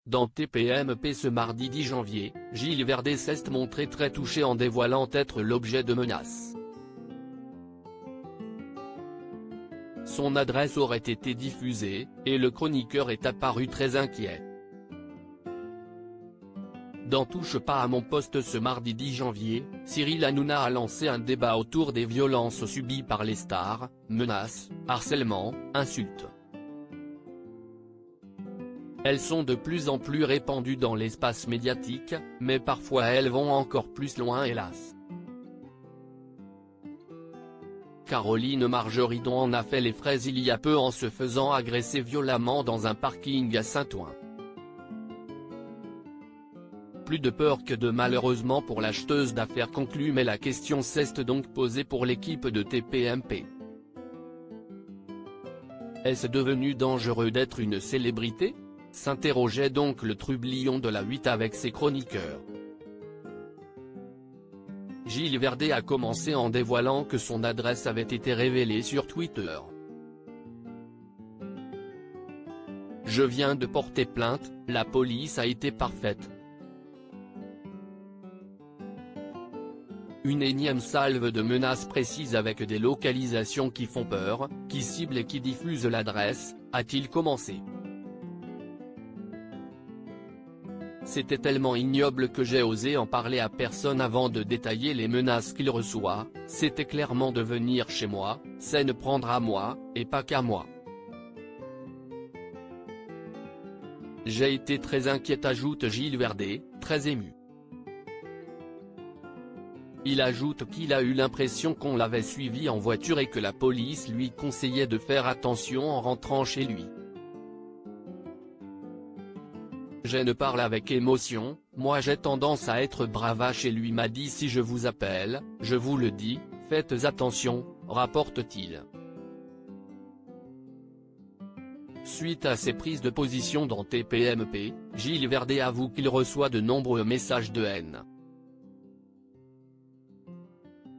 Dans TPMP ce mardi 10 janvier, Gilles Verdez s'est montré très touché en dévoilant être l'objet de menaces. Son adresse aurait été diffusée, et le chroniqueur est apparu très inquiet. Dans Touche pas à mon poste ce mardi 10 janvier, Cyril Hanouna a lancé un débat autour des violences subies par les stars, menaces, harcèlement, insultes. Elles sont de plus en plus répandues dans l'espace médiatique, mais parfois elles vont encore plus loin hélas. Caroline Margeridon en a fait les frais il y a peu en se faisant agresser violemment dans un parking à Saint-Ouen. Plus de peur que de malheureusement pour l'acheteuse d'affaires conclut, mais la question s'est donc posée pour l'équipe de TPMP. Est-ce devenu dangereux d'être une célébrité ? S'interrogeait donc le trublion de la 8 avec ses chroniqueurs. Gilles Verdez a commencé en dévoilant que son adresse avait été révélée sur Twitter. « Je viens de porter plainte, la police a été parfaite. Une énième salve de menaces précises avec des localisations qui font peur, qui ciblent et qui diffusent l'adresse », a-t-il commencé. C'était tellement ignoble que j'ai osé en parler à personne avant de détailler les menaces qu'il reçoit, c'était clairement de venir chez moi, c'est ne prendre à moi, et pas qu'à moi. J'ai été très inquiet, ajoute Gilles Verdez, très ému. Il ajoute qu'il a eu l'impression qu'on l'avait suivi en voiture et que la police lui conseillait de faire attention en rentrant chez lui. Je ne parle avec émotion, moi j'ai tendance à être bravache et lui m'a dit si je vous appelle, je vous le dis, faites attention, rapporte-t-il. Suite à ses prises de position dans TPMP, Gilles Verdez avoue qu'il reçoit de nombreux messages de haine.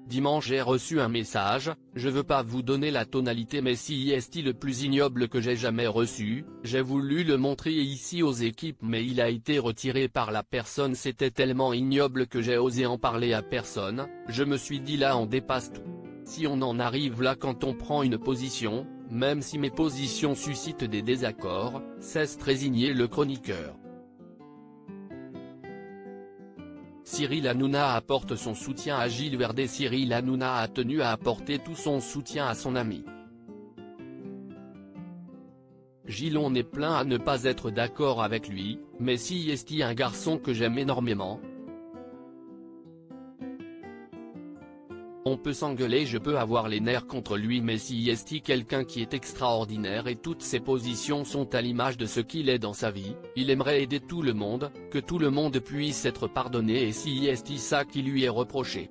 Dimanche j'ai reçu un message, je veux pas vous donner la tonalité mais si est le plus ignoble que j'ai jamais reçu, j'ai voulu le montrer ici aux équipes mais il a été retiré par la personne, c'était tellement ignoble que j'ai osé en parler à personne, je me suis dit là on dépasse tout. Si on en arrive là quand on prend une position, même si mes positions suscitent des désaccords, cesse résigné le chroniqueur. Cyril Hanouna apporte son soutien à Gilles Verdez. Cyril Hanouna a tenu à apporter tout son soutien à son ami. Gilles, on est plein à ne pas être d'accord avec lui, mais si est un garçon que j'aime énormément. On peut s'engueuler, je peux avoir les nerfs contre lui mais si est quelqu'un qui est extraordinaire et toutes ses positions sont à l'image de ce qu'il est dans sa vie, il aimerait aider tout le monde, que tout le monde puisse être pardonné et si est ça qui lui est reproché.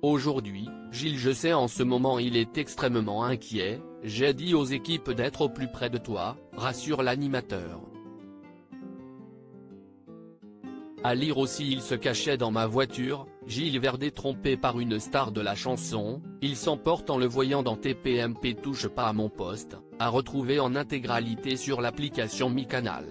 Aujourd'hui, Gilles, je sais en ce moment il est extrêmement inquiet, j'ai dit aux équipes d'être au plus près de toi, rassure l'animateur. À lire aussi il se cachait dans ma voiture, Gilles Verdez trompé par une star de la chanson, il s'emporte en le voyant dans TPMP Touche pas à mon poste, à retrouver en intégralité sur l'application Mi Canal.